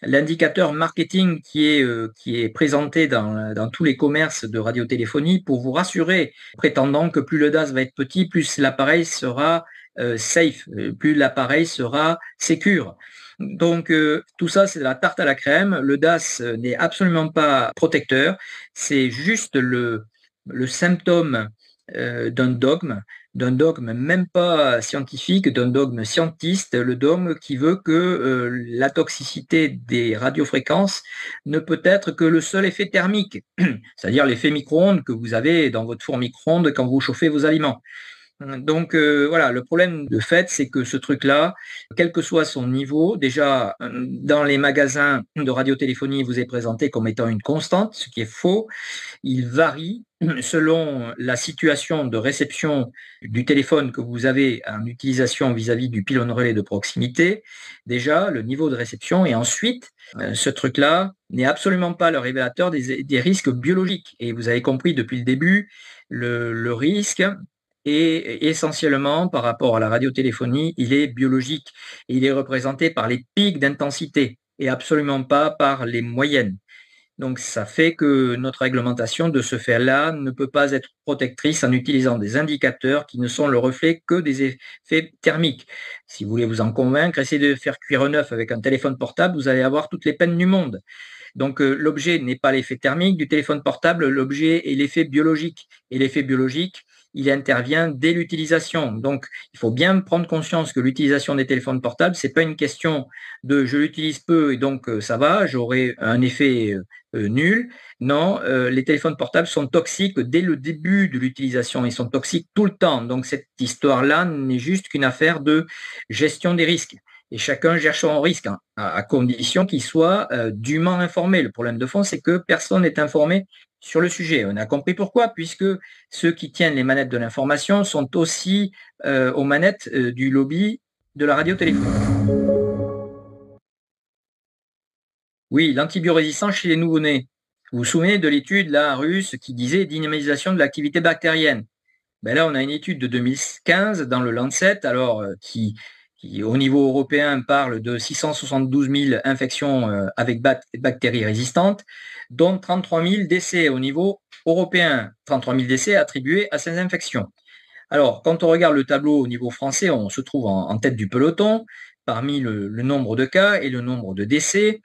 l'indicateur marketing qui est présenté dans tous les commerces de radiotéléphonie pour vous rassurer, prétendant que plus le DAS va être petit, plus l'appareil sera safe, plus l'appareil sera sécure. Donc tout ça, c'est de la tarte à la crème. Le DAS n'est absolument pas protecteur. C'est juste le symptôme d'un dogme même pas scientifique, d'un dogme scientiste, le dogme qui veut que la toxicité des radiofréquences ne peut être que le seul effet thermique, c'est-à-dire l'effet micro-ondes que vous avez dans votre four micro-ondes quand vous chauffez vos aliments. Donc voilà, le problème de fait, c'est que ce truc-là, quel que soit son niveau, déjà dans les magasins de radiotéléphonie, il vous est présenté comme étant une constante, ce qui est faux. Il varie selon la situation de réception du téléphone que vous avez en utilisation vis-à-vis du pylône relais de proximité, déjà le niveau de réception, et ensuite ce truc-là n'est absolument pas le révélateur des risques biologiques. Et vous avez compris depuis le début, le risque et essentiellement par rapport à la radiotéléphonie, il est biologique et il est représenté par les pics d'intensité et absolument pas par les moyennes. Donc ça fait que notre réglementation de ce fait-là ne peut pas être protectrice en utilisant des indicateurs qui ne sont le reflet que des effets thermiques. Si vous voulez vous en convaincre, essayez de faire cuire un œuf avec un téléphone portable, vous allez avoir toutes les peines du monde. Donc l'objet n'est pas l'effet thermique du téléphone portable, l'objet est l'effet biologique. Et l'effet biologique, il intervient dès l'utilisation. Donc, il faut bien prendre conscience que l'utilisation des téléphones portables, c'est pas une question de je l'utilise peu et donc ça va, j'aurai un effet nul. Non, les téléphones portables sont toxiques dès le début de l'utilisation. Ils sont toxiques tout le temps. Donc, cette histoire-là n'est juste qu'une affaire de gestion des risques. Et chacun gère son risque, hein, à condition qu'il soit dûment informé. Le problème de fond, c'est que personne n'est informé sur le sujet. On a compris pourquoi, puisque ceux qui tiennent les manettes de l'information sont aussi aux manettes du lobby de la radiotéléphonie. Oui, l'antibiorésistance chez les nouveau-nés. Vous vous souvenez de l'étude russe qui disait dynamisation de l'activité bactérienne? Ben là, on a une étude de 2015 dans le Lancet, alors qui au niveau européen parle de 672 000 infections avec bactéries résistantes, dont 33 000 décès au niveau européen, 33 000 décès attribués à ces infections. Alors, quand on regarde le tableau au niveau français, on se trouve en tête du peloton parmi le nombre de cas et le nombre de décès.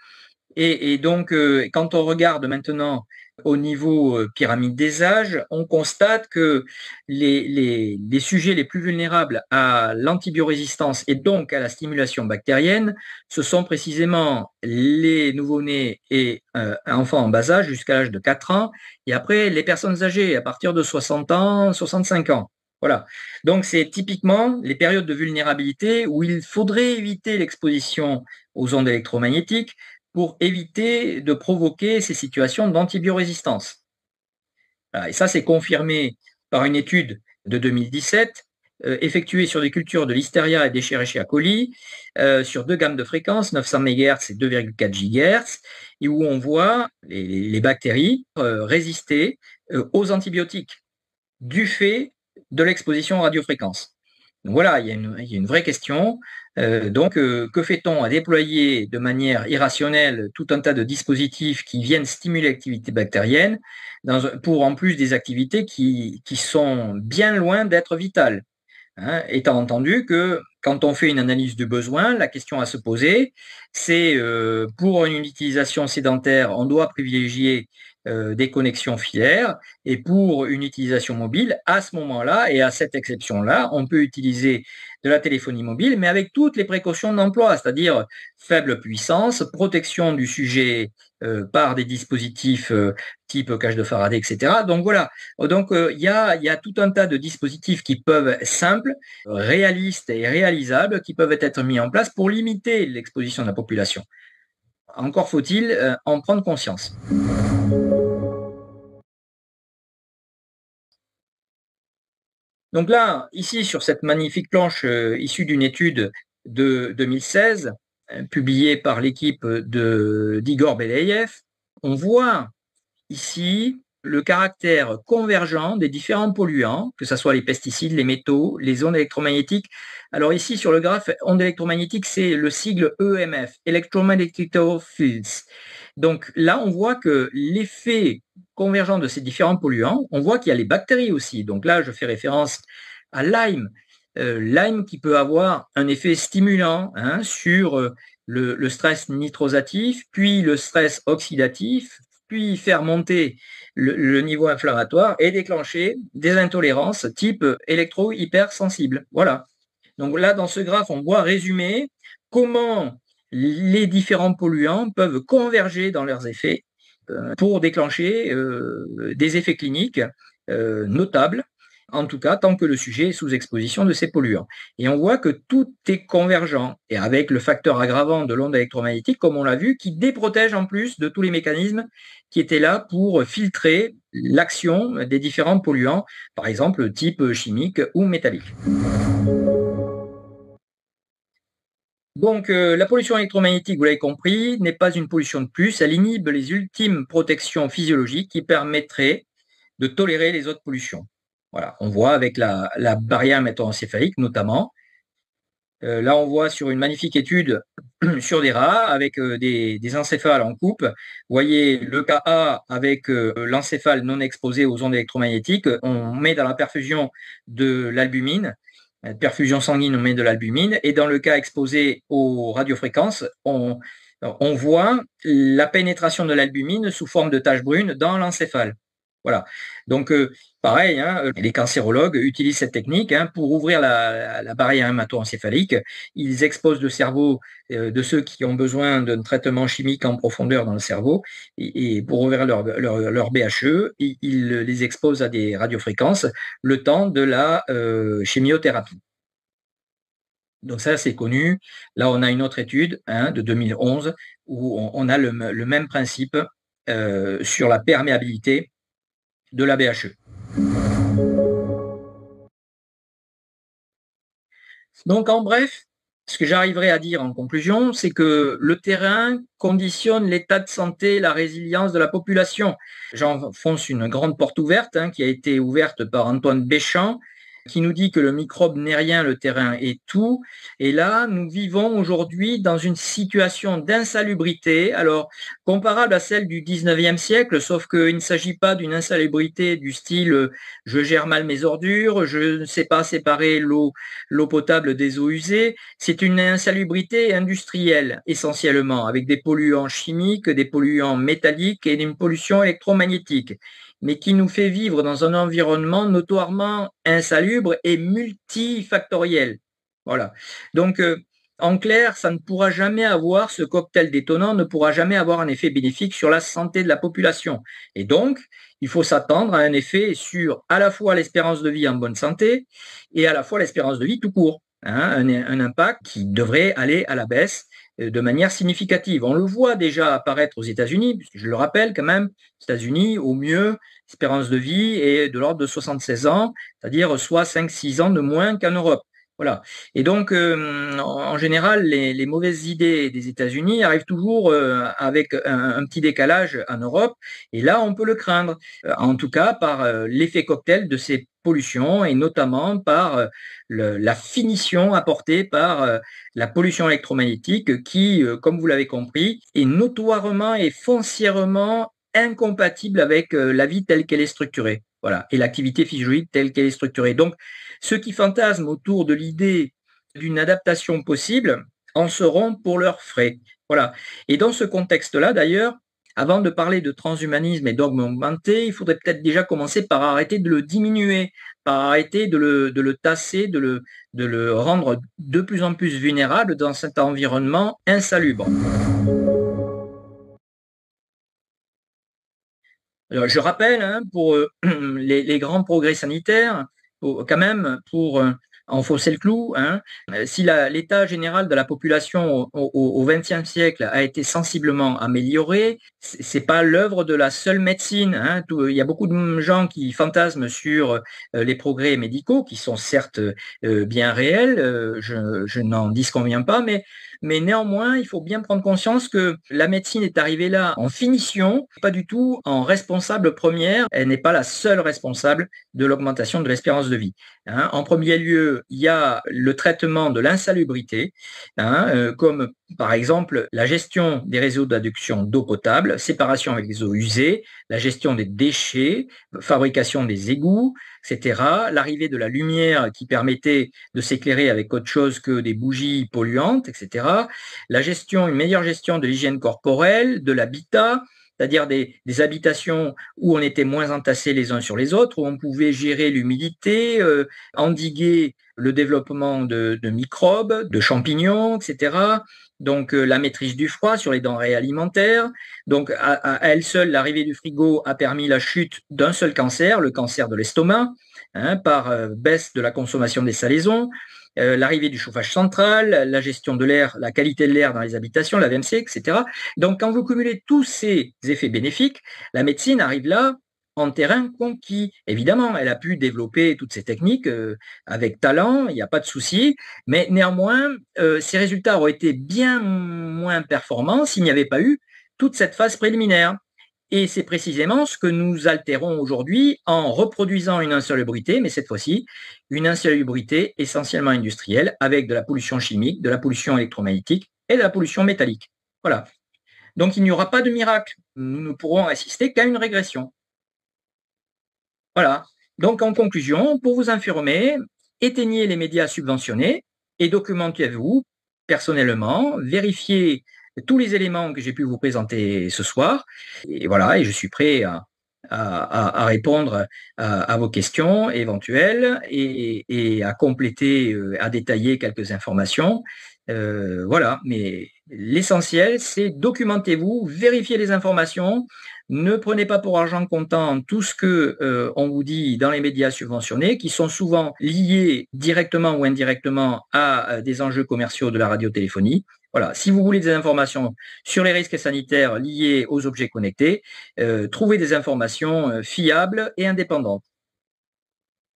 Et donc, quand on regarde maintenant au niveau pyramide des âges, on constate que les sujets les plus vulnérables à l'antibiorésistance et donc à la stimulation bactérienne, ce sont précisément les nouveau-nés et enfants en bas âge jusqu'à l'âge de 4 ans, et après les personnes âgées à partir de 60 ans, 65 ans. Voilà. Donc, c'est typiquement les périodes de vulnérabilité où il faudrait éviter l'exposition aux ondes électromagnétiques pour éviter de provoquer ces situations d'antibiorésistance. Et ça, c'est confirmé par une étude de 2017 effectuée sur des cultures de Listeria et d'Escherichia coli sur 2 gammes de fréquences, 900 MHz et 2,4 GHz, et où on voit les bactéries résister aux antibiotiques du fait de l'exposition aux radiofréquences. Donc voilà, il y a une vraie question. Que fait-on à déployer de manière irrationnelle tout un tas de dispositifs qui viennent stimuler l'activité bactérienne pour en plus des activités qui sont bien loin d'être vitales, hein, étant entendu que quand on fait une analyse du besoin, la question à se poser, c'est pour une utilisation sédentaire, on doit privilégier des connexions filaires, et pour une utilisation mobile, à ce moment-là et à cette exception-là, on peut utiliser de la téléphonie mobile, mais avec toutes les précautions d'emploi, c'est-à-dire faible puissance, protection du sujet par des dispositifs type cage de Faraday, etc. Donc voilà. Donc il y a tout un tas de dispositifs qui peuvent être simples, réalistes et réalisables, qui peuvent être mis en place pour limiter l'exposition de la population. Encore faut-il en prendre conscience. Donc là, ici, sur cette magnifique planche issue d'une étude de 2016, publiée par l'équipe d'Igor Belayev, on voit ici le caractère convergent des différents polluants, que ce soit les pesticides, les métaux, les ondes électromagnétiques. Alors ici, sur le graphe, ondes électromagnétiques, c'est le sigle EMF, Electromagnetic Fields. Donc là, on voit que l'effet convergent de ces différents polluants, on voit qu'il y a les bactéries aussi. Donc là, je fais référence à Lyme. Lyme qui peut avoir un effet stimulant sur le stress nitrosatif, puis le stress oxydatif, puis faire monter le niveau inflammatoire et déclencher des intolérances type électro-hypersensible. Voilà. Donc là, dans ce graphe, on voit résumé comment les différents polluants peuvent converger dans leurs effets pour déclencher des effets cliniques notables, en tout cas tant que le sujet est sous exposition de ces polluants. Et on voit que tout est convergent, et avec le facteur aggravant de l'onde électromagnétique, comme on l'a vu, qui déprotège en plus de tous les mécanismes qui étaient là pour filtrer l'action des différents polluants, par exemple type chimique ou métallique. Donc, la pollution électromagnétique, vous l'avez compris, n'est pas une pollution de plus. Elle inhibe les ultimes protections physiologiques qui permettraient de tolérer les autres pollutions. Voilà, on voit avec la barrière hémato-encéphalique notamment. Là, on voit sur une magnifique étude sur des rats avec des encéphales en coupe. Vous voyez le cas A avec l'encéphale non exposé aux ondes électromagnétiques. On met dans la perfusion de l'albumine. Perfusion sanguine, on met de l'albumine. Et dans le cas exposé aux radiofréquences, on voit la pénétration de l'albumine sous forme de taches brunes dans l'encéphale. Voilà. Donc, pareil, les cancérologues utilisent cette technique pour ouvrir la barrière hémato-encéphalique. Ils exposent le cerveau de ceux qui ont besoin d'un traitement chimique en profondeur dans le cerveau, et pour ouvrir leur BHE, ils les exposent à des radiofréquences le temps de la chimiothérapie. Donc ça, c'est connu. Là, on a une autre étude de 2011 où on a le même principe sur la perméabilité de la BHE. Donc, en bref, Ce que j'arriverai à dire en conclusion, c'est que le terrain conditionne l'état de santé, la résilience de la population. J'enfonce une grande porte ouverte, qui a été ouverte par Antoine Béchamp, qui nous dit que le microbe n'est rien, le terrain est tout. Et là, nous vivons aujourd'hui dans une situation d'insalubrité, alors comparable à celle du 19e siècle, sauf qu'il ne s'agit pas d'une insalubrité du style je gère mal mes ordures, je ne sais pas séparer l'eau potable des eaux usées. C'est une insalubrité industrielle essentiellement, avec des polluants chimiques, des polluants métalliques et une pollution électromagnétique, mais qui nous fait vivre dans un environnement notoirement insalubre et multifactoriel. Voilà. Donc, en clair, ça ne pourra jamais avoir, ce cocktail détonnant ne pourra jamais avoir un effet bénéfique sur la santé de la population. Et donc, il faut s'attendre à un effet sur à la fois l'espérance de vie en bonne santé et à la fois l'espérance de vie tout court. Un impact qui devrait aller à la baisse de manière significative. On le voit déjà apparaître aux États-Unis, puisque je le rappelle quand même, aux États-Unis, au mieux, l'espérance de vie est de l'ordre de 76 ans, c'est-à-dire soit 5-6 ans de moins qu'en Europe. Voilà. Et donc, en général, les mauvaises idées des États-Unis arrivent toujours avec un petit décalage en Europe. Et là, on peut le craindre, en tout cas par l'effet cocktail de ces pollutions et notamment par la finition apportée par la pollution électromagnétique qui, comme vous l'avez compris, est notoirement et foncièrement incompatible avec la vie telle qu'elle est structurée. Voilà, et l'activité physiologique telle qu'elle est structurée. Donc, ceux qui fantasment autour de l'idée d'une adaptation possible en seront pour leurs frais. Voilà. Et dans ce contexte-là, d'ailleurs, avant de parler de transhumanisme et dogme augmenté, il faudrait peut-être déjà commencer par arrêter de le diminuer, par arrêter de le tasser, de le rendre de plus en plus vulnérable dans cet environnement insalubre. Alors, je rappelle, pour les grands progrès sanitaires, quand même, pour enfoncer le clou, si l'état général de la population au XXe siècle a été sensiblement amélioré, c'est pas l'œuvre de la seule médecine. Il y a beaucoup de gens qui fantasment sur les progrès médicaux, qui sont certes bien réels, je n'en disconviens pas, mais néanmoins, il faut bien prendre conscience que la médecine est arrivée là en finition, pas du tout en responsable première. Elle n'est pas la seule responsable de l'augmentation de l'espérance de vie. En premier lieu, il y a le traitement de l'insalubrité, comme par exemple la gestion des réseaux d'adduction d'eau potable, séparation avec les eaux usées, la gestion des déchets, fabrication des égouts, etc. L'arrivée de la lumière qui permettait de s'éclairer avec autre chose que des bougies polluantes, etc. Une meilleure gestion de l'hygiène corporelle, de l'habitat, c'est-à-dire des habitations où on était moins entassés les uns sur les autres, où on pouvait gérer l'humidité, endiguer le développement de microbes, de champignons, etc. Donc la maîtrise du froid sur les denrées alimentaires. Donc à elle seule, l'arrivée du frigo a permis la chute d'un seul cancer, le cancer de l'estomac, par baisse de la consommation des salaisons. L'arrivée du chauffage central, la gestion de l'air, la qualité de l'air dans les habitations, la VMC, etc. Donc, quand vous cumulez tous ces effets bénéfiques, la médecine arrive là en terrain conquis. Évidemment, elle a pu développer toutes ces techniques avec talent, il n'y a pas de souci, mais néanmoins, ces résultats auraient été bien moins performants s'il n'y avait pas eu toute cette phase préliminaire. Et c'est précisément ce que nous altérons aujourd'hui en reproduisant une insalubrité, mais cette fois-ci, une insalubrité essentiellement industrielle avec de la pollution chimique, de la pollution électromagnétique et de la pollution métallique. Voilà. Donc il n'y aura pas de miracle. Nous ne pourrons assister qu'à une régression. Voilà. Donc en conclusion, pour vous informer, éteignez les médias subventionnés et documentez-vous personnellement, vérifiez tous les éléments que j'ai pu vous présenter ce soir. Et voilà, et je suis prêt à répondre à vos questions éventuelles et à compléter, à détailler quelques informations. Voilà, mais l'essentiel, c'est documentez-vous, vérifiez les informations, ne prenez pas pour argent comptant tout ce que on vous dit dans les médias subventionnés, qui sont souvent liés directement ou indirectement à des enjeux commerciaux de la radiotéléphonie. Voilà. Si vous voulez des informations sur les risques sanitaires liés aux objets connectés, trouvez des informations fiables et indépendantes.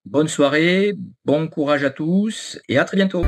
Bonne soirée, bon courage à tous et à très bientôt.